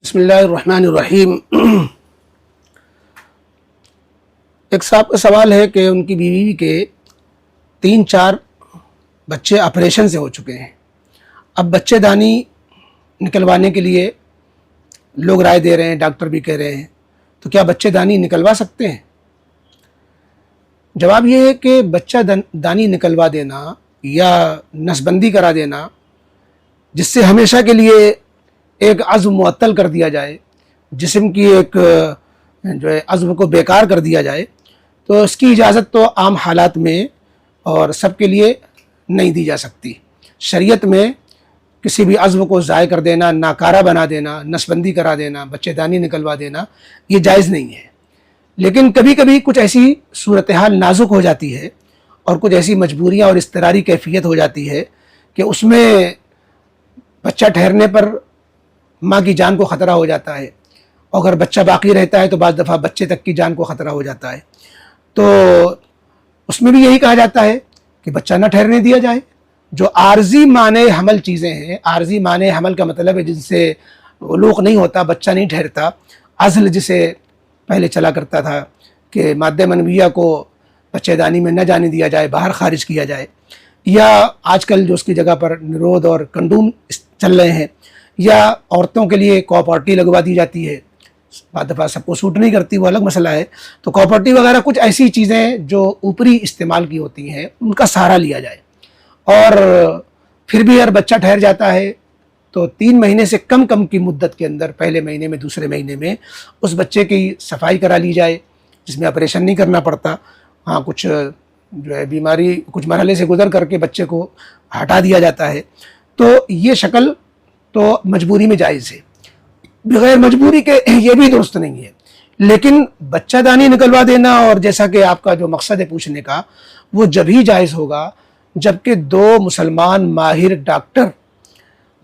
بسم اللہ الرحمن الرحیم۔ ایک صاحب کا سوال ہے کہ ان کی بیوی کے 3-4 بچے آپریشن سے ہو چکے ہیں، اب بچے دانی نکلوانے کے لیے لوگ رائے دے رہے ہیں، ڈاکٹر بھی کہہ رہے ہیں، تو کیا بچے دانی نکلوا سکتے ہیں؟ جواب یہ ہے کہ بچہ دانی نکلوا دینا یا نسبندی کرا دینا، جس سے ہمیشہ کے لیے ایک عزم معطل کر دیا جائے، جسم کی ایک جو ہے عزم کو بیکار کر دیا جائے، تو اس کی اجازت تو عام حالات میں اور سب کے لیے نہیں دی جا سکتی۔ شریعت میں کسی بھی عزم کو ضائع کر دینا، ناکارہ بنا دینا، نسبندی کرا دینا، بچے دانی نکلوا دینا، یہ جائز نہیں ہے۔ لیکن کبھی کبھی کچھ ایسی صورتحال نازک ہو جاتی ہے اور کچھ ایسی مجبوریاں اور اضطراری کیفیت ہو جاتی ہے کہ اس میں بچہ ٹھہرنے پر ماں کی جان کو خطرہ ہو جاتا ہے، اور اگر بچہ باقی رہتا ہے تو بعض دفعہ بچے تک کی جان کو خطرہ ہو جاتا ہے، تو اس میں بھی یہی کہا جاتا ہے کہ بچہ نہ ٹھہرنے دیا جائے۔ جو عارضی مانع حمل چیزیں ہیں، عارضی مانع حمل کا مطلب ہے جن سے ولوغ نہیں ہوتا، بچہ نہیں ٹھہرتا، عزل جسے پہلے چلا کرتا تھا کہ مادہ منویہ کو بچے دانی میں نہ جانے دیا جائے، باہر خارج کیا جائے، یا آج کل جو اس کی جگہ پر نرود اور کنڈوم چل رہے ہیں، یا عورتوں کے لیے کوپرٹی لگوا دی جاتی ہے، بعض دفعہ سب کو سوٹ نہیں کرتی، وہ الگ مسئلہ ہے، تو کوپرٹی وغیرہ کچھ ایسی چیزیں جو اوپری استعمال کی ہوتی ہیں ان کا سہارا لیا جائے۔ اور پھر بھی اگر بچہ ٹھہر جاتا ہے تو 3 مہینے سے کم کی مدت کے اندر، پہلے مہینے میں، دوسرے مہینے میں اس بچے کی صفائی کرا لی جائے، جس میں آپریشن نہیں کرنا پڑتا۔ ہاں، کچھ جو ہے بیماری کچھ مرحلے سے گزر کر کے بچے کو ہٹا دیا جاتا ہے، تو یہ شکل تو مجبوری میں جائز ہے، بغیر مجبوری کے یہ بھی درست نہیں ہے۔ لیکن بچہ دانی نکلوا دینا، اور جیسا کہ آپ کا جو مقصد ہے پوچھنے کا، وہ جب ہی جائز ہوگا جبکہ 2 مسلمان ماہر ڈاکٹر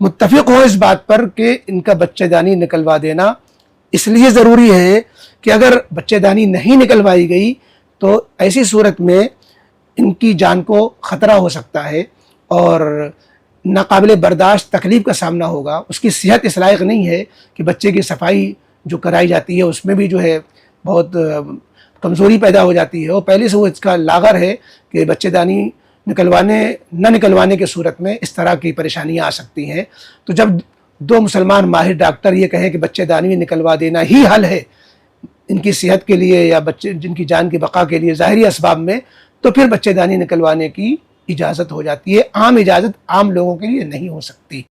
متفق ہو اس بات پر کہ ان کا بچہ دانی نکلوا دینا اس لیے ضروری ہے کہ اگر بچہ دانی نہیں نکلوائی گئی تو ایسی صورت میں ان کی جان کو خطرہ ہو سکتا ہے اور ناقابل برداشت تکلیف کا سامنا ہوگا۔ اس کی صحت اس لائق نہیں ہے کہ بچے کی صفائی جو کرائی جاتی ہے اس میں بھی جو ہے بہت کمزوری پیدا ہو جاتی ہے، اور پہلے سے وہ اس کا لاغر ہے کہ بچے دانی نہ نکلوانے کی صورت میں اس طرح کی پریشانیاں آ سکتی ہیں۔ تو جب 2 مسلمان ماہر ڈاکٹر یہ کہیں کہ بچے دانی نکلوا دینا ہی حل ہے ان کی صحت کے لیے یا بچے جن کی جان کی بقا کے لیے ظاہری اسباب میں، تو پھر بچے دانی نکلوانے کی اجازت ہو جاتی ہے۔ عام اجازت عام لوگوں کے لیے نہیں ہو سکتی۔